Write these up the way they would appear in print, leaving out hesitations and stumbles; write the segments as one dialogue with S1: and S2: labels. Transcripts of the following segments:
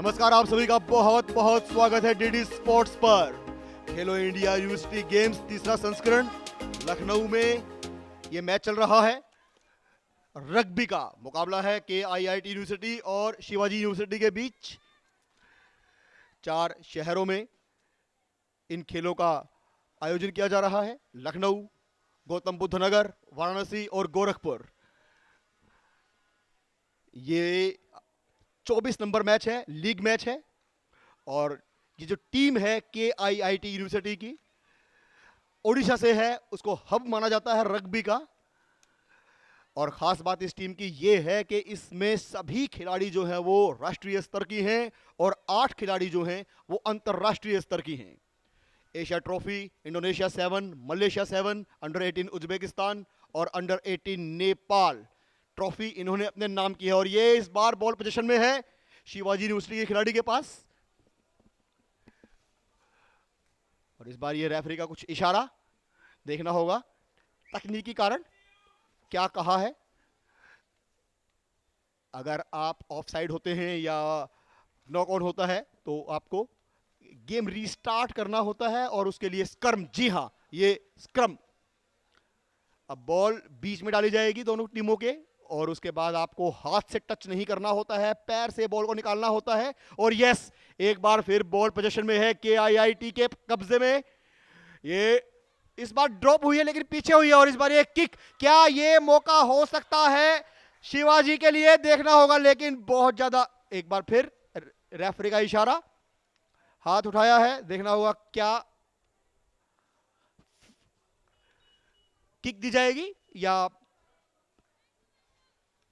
S1: नमस्कार, आप सभी का बहुत बहुत स्वागत है डीडी स्पोर्ट्स पर। खेलो इंडिया यूनिवर्सिटी गेम्स तीसरा संस्करण लखनऊ में ये मैच चल रहा है। रग्बी का मुकाबला है KIIT यूनिवर्सिटी और शिवाजी यूनिवर्सिटी के बीच। 4 शहरों में इन खेलों का आयोजन किया जा रहा है। लखनऊ, गौतम बुद्ध नगर, वाराणसी और गोरखपुर। ये 24 नंबर मैच है, लीग मैच है। और ये जो टीम है KIIT यूनिवर्सिटी की, ओडिशा से है, उसको हब माना जाता है रग्बी का। और खास बात इस टीम की ये है कि इसमें सभी खिलाड़ी जो हैं वो राष्ट्रीय स्तर की हैं और 8 खिलाड़ी जो हैं वो अंतर्राष्ट्रीय स्तर की हैं। Asia trophy, Indonesia 7, Malaysia 7, under 18 Uzbekistan और अंडर 18 नेपाल ट्रॉफी इन्होंने अपने नाम की है। और ये इस बार बॉल पोजीशन में है शिवाजी यूनिवर्सिटी के खिलाड़ी के पास। और इस बार ये रेफरी का कुछ इशारा देखना होगा, तकनीकी कारण क्या कहा है। अगर आप ऑफसाइड होते हैं या नॉक आउट होता है तो आपको गेम रीस्टार्ट करना होता है और उसके लिए स्क्रम, जी हां, ये स्क्रम। अब बॉल बीच में डाली जाएगी दोनों टीमों के, और उसके बाद आपको हाथ से टच नहीं करना होता है, पैर से बॉल को निकालना होता है। और यस, एक बार फिर बॉल पोजीशन में है KIIT के कब्जे में। ये इस बार ड्रॉप हुई है लेकिन पीछे हुई है। और इस बार ये किक, क्या ये मौका हो सकता है शिवाजी के लिए? देखना होगा। लेकिन बहुत ज्यादा, एक बार फिर रेफरी का इशारा, हाथ उठाया है, देखना होगा क्या किक दी जाएगी या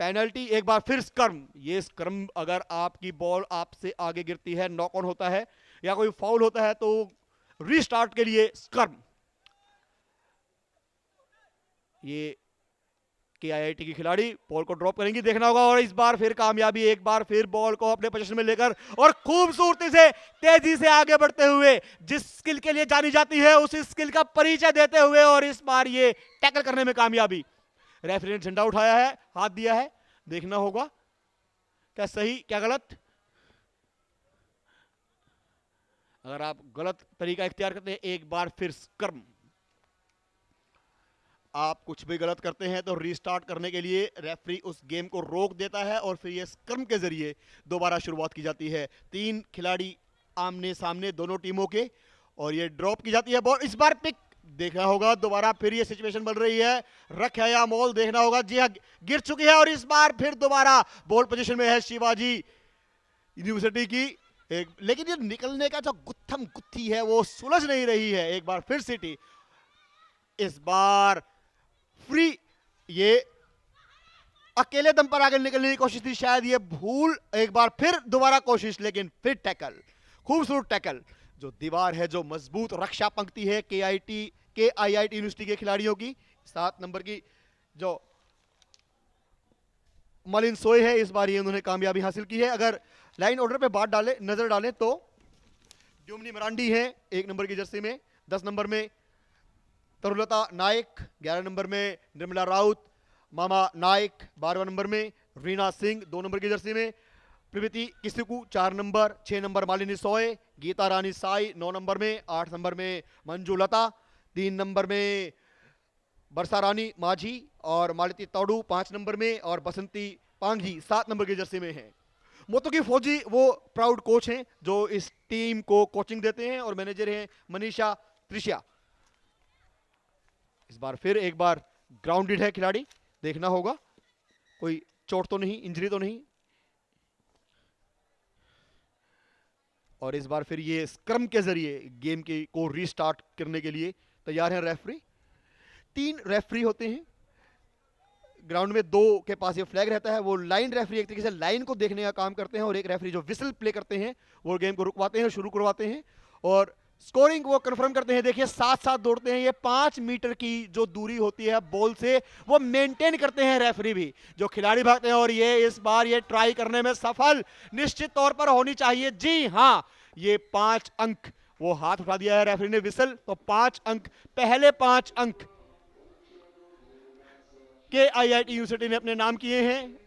S1: पेनल्टी। एक बार फिर स्क्रम। ये स्क्रम, अगर आपकी बॉल आपसे आगे गिरती है, नॉक ऑन होता है या कोई फाउल होता है तो रीस्टार्ट के लिए स्क्रम। ये KIIT की खिलाड़ी बॉल को ड्रॉप करेंगी, देखना होगा। और इस बार फिर कामयाबी, एक बार फिर बॉल को अपने पोजीशन में लेकर और खूबसूरती से तेजी से आगे बढ़ते हुए जिस स्किल के लिए जानी जाती है उस स्किल का परिचय देते हुए, और इस बार ये टैकल करने में कामयाबी। रेफरी ने झंडा उठाया है, हाथ दिया है, देखना होगा क्या सही क्या गलत। अगर आप गलत तरीका इख्तियार करते हैं, एक बार फिर स्क्रम। आप कुछ भी गलत करते हैं तो रीस्टार्ट करने के लिए रेफरी उस गेम को रोक देता है और फिर ये स्क्रम के जरिए दोबारा शुरुआत की जाती है। 3 खिलाड़ी आमने सामने दोनों टीमों के, और ये ड्रॉप की जाती है बॉल। इस बार पिक, देखना होगा दोबारा फिर ये सिचुएशन बन रही है, रख है या मॉल, देखना होगा। जी हाँ, गिर चुकी है। और इस बार फिर दोबारा बॉल पोजीशन में है शिवाजी यूनिवर्सिटी की। लेकिन ये निकलने का जो गुत्थम गुत्थी है वो सुलझ नहीं रही है। एक बार फिर सिटी, इस बार फ्री, ये अकेले दम पर आगे निकलने की कोशिश थी, शायद ये भूल। एक बार फिर दोबारा कोशिश, लेकिन फिर टैकल, खूबसूरत टैकल। जो दीवार है, जो मजबूत रक्षा पंक्ति है KIIT यूनिवर्सिटी के खिलाड़ियों की, 7 नंबर की जो मलिन सोए है, इस बार ये उन्होंने कामयाबी हासिल की है। अगर लाइन ऑर्डर पे बात डाले, नजर डालें तो ड्यूमनी मरांडी है 1 नंबर की जर्सी में, 10 नंबर में तरुलता नायक, 11 नंबर में निर्मला राउत, मामा नायक 12 नंबर में, रीना सिंह 2 नंबर की जर्सी में, प्रवृति किसकू 4 नंबर, 6 नंबर मालिनी सोए, गीता रानी साई 9 नंबर में, 8 नंबर में मंजू लता, 3 नंबर में बरसा रानी माझी और मालती तौडू 5 नंबर में, और बसंती पांगी 7 नंबर की जर्सी में है। मोतुकी फौजी वो प्राउड कोच हैं जो इस टीम को कोचिंग देते हैं, और मैनेजर हैं मनीषा त्रिशिया। इस बार फिर एक बार ग्राउंडेड है खिलाड़ी, देखना होगा कोई चोट तो नहीं, इंजरी तो नहीं। और इस बार फिर ये स्क्रम के जरिए गेम के को रीस्टार्ट करने के लिए तैयार है रेफरी। 3 रेफरी होते हैं ग्राउंड में, 2 के पास ये फ्लैग रहता है। वो लाइन रेफरी एक तरीके से लाइन को देखने का काम करते हैं, और एक रेफरी जो विसल प्ले करते हैं वो गेम को रुकवाते हैं, शुरू करवाते हैं, और स्कोरिंग वो कंफर्म करते हैं। देखिए साथ साथ दौड़ते हैं, ये 5 मीटर की जो दूरी होती है बॉल से वो मेंटेन करते हैं रेफरी भी, जो खिलाड़ी भागते हैं। और ये इस बार ये ट्राई करने में सफल निश्चित तौर पर होनी चाहिए। जी हां, ये 5 अंक, वो हाथ उठा दिया है रेफरी ने, विसल, तो 5 अंक, पहले 5 अंक KIIT यूनिवर्सिटी ने अपने नाम किए हैं।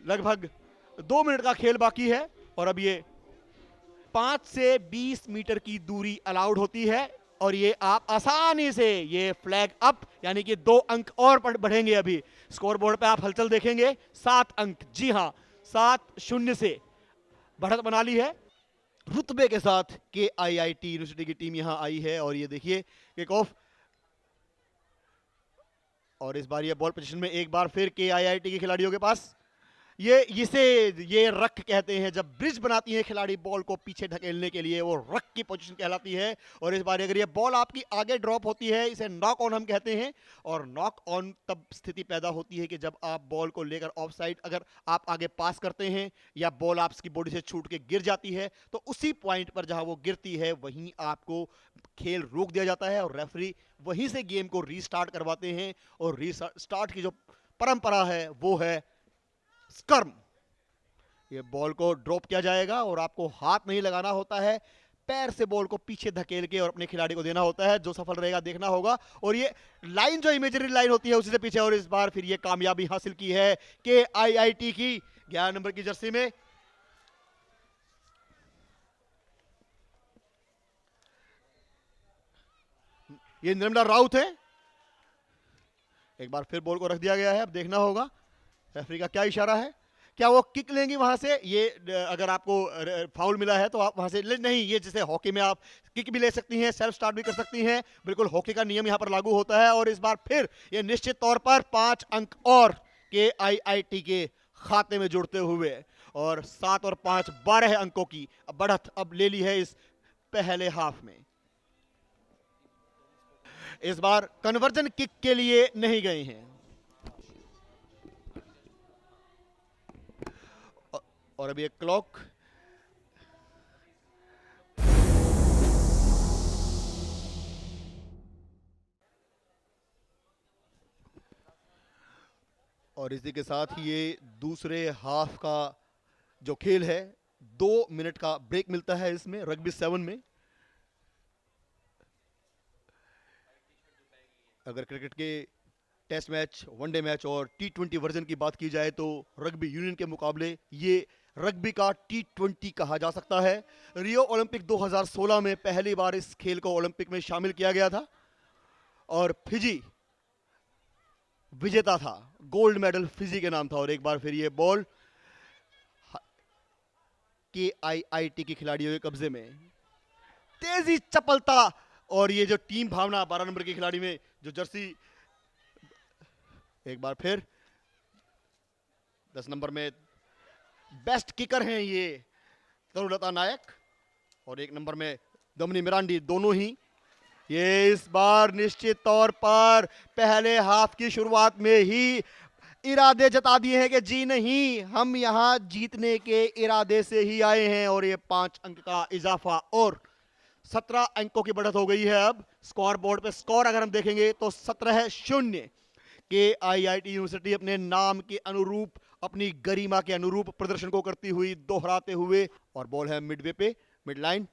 S1: लगभग 2 मिनट का खेल बाकी है, और अब ये 5 से 20 मीटर की दूरी अलाउड होती है और ये आप आसानी से ये फ्लैग अप यानी कि 2 अंक और बढ़ेंगे। अभी स्कोर बोर्ड पे आप हलचल देखेंगे 7 अंक, जी हां 7-0 से बढ़त बना ली है। रुतबे के साथ KIIT यूनिवर्सिटी की टीम यहां आई है और ये देखिए किक ऑफ, और इस बार ये बॉल पोजीशन में एक बार फिर KIIT के खिलाड़ियों के पास। ये रख कहते हैं, जब ब्रिज बनाती है खिलाड़ी बॉल को पीछे ढकेलने के लिए, वो रख की पोजीशन कहलाती है। और इस बार अगर ये बॉल आपकी आगे ड्रॉप होती है, इसे नॉक ऑन हम कहते हैं। और नॉक ऑन तब स्थिति पैदा होती है कि जब आप बॉल को लेकर ऑफ साइड अगर आप आगे पास करते हैं या बॉल आपकी बॉडी से छूट के गिर जाती है, तो उसी पॉइंट पर जहां वो गिरती है वहीं आपको खेल रोक दिया जाता है और रेफरी वहीं से गेम को रीस्टार्ट करवाते हैं। और रीस्टार्ट की जो परंपरा है वो है स्क्रम। ये बॉल को ड्रॉप किया जाएगा और आपको हाथ नहीं लगाना होता है, पैर से बॉल को पीछे धकेल के और अपने खिलाड़ी को देना होता है। जो सफल रहेगा देखना होगा। और ये लाइन जो इमेजरी लाइन होती है उसी से पीछे, और इस बार फिर ये कामयाबी हासिल की है KIIT की 11 नंबर की जर्सी में। ये निर्मला राउत है। एक बार फिर बॉल को रख दिया गया है, अब देखना होगा रेफरी का क्या इशारा है। क्या वो किक लेंगी वहां से? ये अगर आपको फाउल मिला है तो आप वहां से नहीं, ये जैसे हॉकी में आप किक भी ले सकती हैं, सेल्फ स्टार्ट भी कर सकती हैं, बिल्कुल हॉकी का नियम यहां पर लागू होता है। और इस बार फिर ये निश्चित तौर पर 5 अंक और KIIT के खाते में जुड़ते हुए, और 7 और 5 12 अंकों की बढ़त अब ले ली है इस पहले हाफ में। इस बार कन्वर्जन किक के लिए नहीं गए हैं। और अभी एक क्लॉक, और इसी के साथ ही ये दूसरे हाफ का जो खेल है 2 मिनट का ब्रेक मिलता है इसमें रग्बी 7 में। अगर क्रिकेट के टेस्ट मैच, वनडे मैच और T20 वर्जन की बात की जाए तो रग्बी यूनियन के मुकाबले ये रग्बी का T20 कहा जा सकता है। रियो ओलंपिक 2016 में पहली बार इस खेल को ओलंपिक में शामिल किया गया था और फिजी विजेता था। गोल्ड मेडल फिजी के नाम था। और एक बार फिर ये बॉल KIIT के खिलाड़ियों के कब्जे में, तेजी, चपलता और ये जो टीम भावना 12 नंबर के खिलाड़ी में जो जर्सी, एक बार फिर 10 नंबर में बेस्ट किकर हैं ये तरुलता नायक, और 1 नंबर में दोमिनी मिरांडी, दोनों ही ये इस बार निश्चित तौर पर पहले हाफ की शुरुआत में ही इरादे जता दिए हैं कि जी नहीं, हम यहां जीतने के इरादे से ही आए हैं। और ये 5 अंक का इजाफा और 17 अंकों की बढ़त हो गई है। अब स्कोर बोर्ड पे स्कोर अगर हम देखेंगे तो 17-0 KIIT यूनिवर्सिटी अपने नाम के अनुरूप, अपनी गरिमा के अनुरूप प्रदर्शन को करती हुई दोहराते हुए, और बॉल है मिडवे पे, मिड लाइन,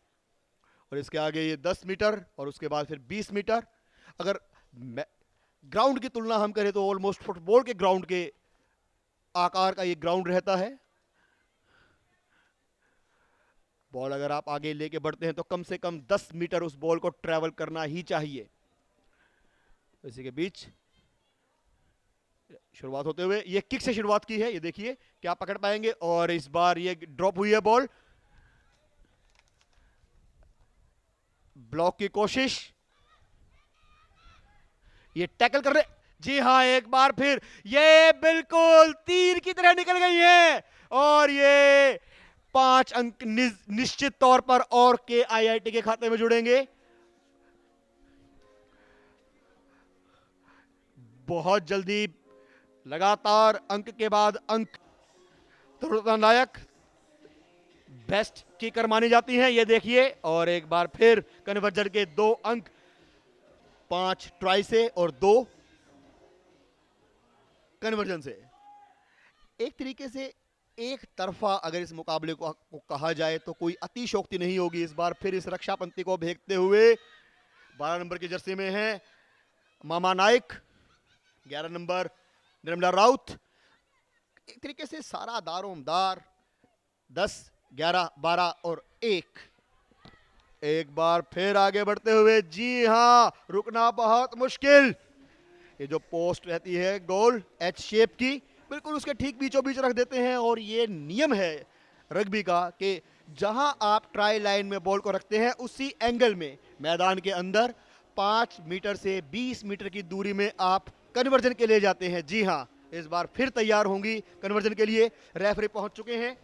S1: और इसके आगे ये 10 मीटर और उसके बाद फिर 20 मीटर। अगर ग्राउंड की तुलना हम करें तो ऑलमोस्ट फुटबॉल के ग्राउंड के आकार का ये ग्राउंड रहता है। बॉल अगर आप आगे लेके बढ़ते हैं तो कम से कम 10 मीटर उस बॉल को ट्रेवल करना ही चाहिए। इसी के बीच शुरुआत होते हुए ये किक से शुरुआत की है, ये देखिए क्या पकड़ पाएंगे। और इस बार ये ड्रॉप हुई है बॉल, ब्लॉक की कोशिश, ये टैकल कर रहे, जी हां, एक बार फिर ये बिल्कुल तीर की तरह निकल गई है और ये 5 अंक निश्चित तौर पर और KIIT के खाते में जुड़ेंगे। बहुत जल्दी लगातार अंक के बाद अंक, तरुलता नायक बेस्ट किकर मानी जाती हैं, ये देखिए। और एक बार फिर कन्वर्जन के 2 अंक, 5 ट्राई से और 2 कन्वर्जन से। एक तरीके से एक तरफा अगर इस मुकाबले को कहा जाए तो कोई अतिशोक्ति नहीं होगी। इस बार फिर इस रक्षापंथी को भेजते हुए 12 नंबर की जर्सी में है मामा नाइक, 11 नंबर निर्मला राउत। एक तरीके से सारा दारोमदार 10 11, 12 और 1। एक बार फिर आगे बढ़ते हुए, जी हां, रुकना बहुत मुश्किल। ये जो पोस्ट रहती है गोल एच शेप की, बिल्कुल उसके ठीक बीचों बीच रख देते हैं। और ये नियम है रग्बी का कि जहां आप ट्राई लाइन में बॉल को रखते हैं उसी एंगल में मैदान के अंदर 5 मीटर से 20 मीटर की दूरी में आप कन्वर्जन के लिए जाते हैं। जी हां, इस बार फिर तैयार होंगी कन्वर्जन के लिए। रेफरी पहुंच चुके हैं।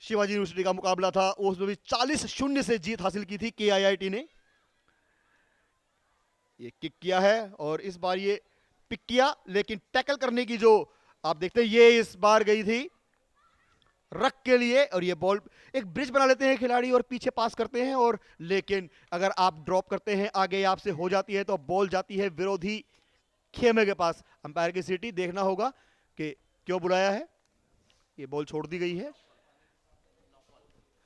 S1: शिवाजी यूनिवर्सिटी का मुकाबला था, उसमें भी 40-0 से जीत हासिल की थी KIIT ने। ये किक किया है और इस बार ये पिक किया, लेकिन टैकल करने की जो आप देखते हैं ये इस बार गई थी रख के लिए। और ये बॉल एक ब्रिज बना लेते हैं खिलाड़ी और पीछे पास करते हैं। और लेकिन अगर आप ड्रॉप करते हैं आगे आपसे हो जाती है तो बॉल जाती है विरोधी खेमे के पास। अंपायर की सीटी देखना होगा कि क्यों बुलाया है। ये बॉल छोड़ दी गई है,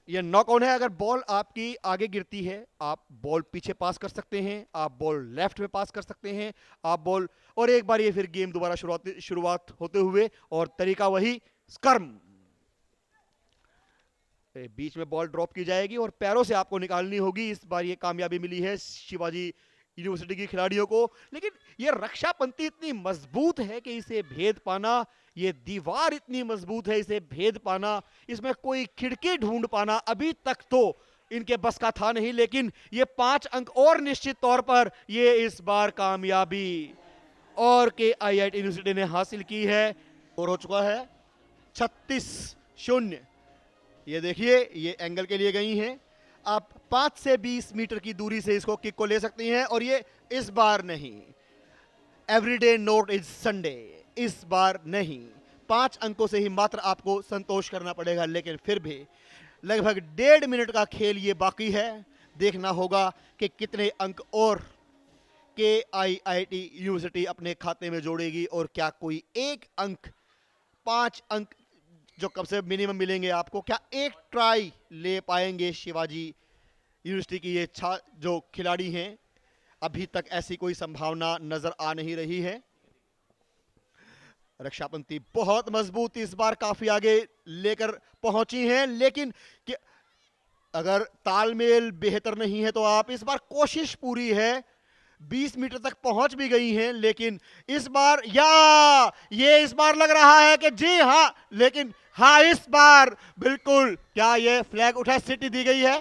S1: ये नॉक ऑन है। अगर बॉल आपकी आगे गिरती है आप बॉल पीछे पास कर सकते हैं, आप बॉल लेफ्ट में पास कर सकते हैं, आप बॉल। और एक बार ये फिर गेम दोबारा शुरुआत होते हुए और तरीका वही, स्क्रम। बीच में बॉल ड्रॉप की जाएगी और पैरों से आपको निकालनी होगी। इस बार ये कामयाबी मिली है शिवाजी यूनिवर्सिटी की खिलाड़ियों को। लेकिन ये रक्षा पंक्ति इतनी मजबूत है कि इसे भेद पाना, ये दीवार इतनी मजबूत है, इसे भेद पाना, इसमें कोई खिड़की ढूंढ पाना अभी तक तो इनके बस का था नहीं। लेकिन ये 5 अंक और निश्चित तौर पर ये इस बार कामयाबी और KIIT यूनिवर्सिटी ने हासिल की है। और हो चुका है 36-0। ये देखिए ये एंगल के लिए गई हैं। आप 5 से 20 मीटर की दूरी से इसको किक को ले सकती हैं। और ये इस बार नहीं, एवरीडे नोट इज संडे, इस बार नहीं। 5 अंकों से ही मात्र आपको संतोष करना पड़ेगा। लेकिन फिर भी लगभग 1.5 मिनट का खेल ये बाकी है। देखना होगा कि कितने अंक और KIIT यूनिवर्सिटी अपने खाते में जोड़ेगी और क्या कोई एक अंक, 5 अंक जो कब से मिनिमम मिलेंगे आपको, क्या एक ट्राई ले पाएंगे शिवाजी यूनिवर्सिटी की ये जो खिलाड़ी हैं। अभी तक ऐसी कोई संभावना नजर आ नहीं रही है। रक्षापंथी बहुत मजबूत इस बार काफी आगे लेकर पहुंची हैं। लेकिन अगर तालमेल बेहतर नहीं है तो आप, इस बार कोशिश पूरी है, 20 मीटर तक पहुंच भी गई हैं। लेकिन इस बार ये इस बार लग रहा है कि जी हां, लेकिन हाँ इस बार बिल्कुल, क्या ये फ्लैग उठा, सिटी दी गई है।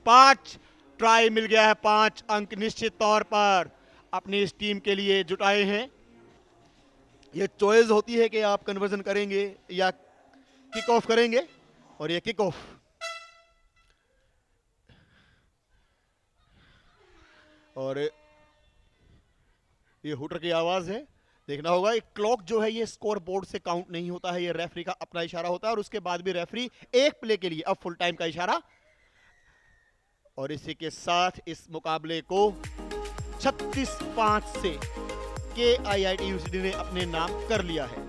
S1: 5 ट्राई मिल गया है, 5 अंक निश्चित तौर पर अपनी इस टीम के लिए जुटाए हैं। ये चॉइस होती है कि आप कन्वर्जन करेंगे या किक ऑफ करेंगे। और ये किक ऑफ, और ये हुटर की आवाज है। देखना होगा एक क्लॉक जो है ये स्कोर बोर्ड से काउंट नहीं होता है, ये रेफरी का अपना इशारा होता है। और उसके बाद भी रेफरी एक प्ले के लिए अब फुल टाइम का इशारा। और इसी के साथ इस मुकाबले को 36-5 से KIIT यूनिवर्सिटी ने अपने नाम कर लिया है।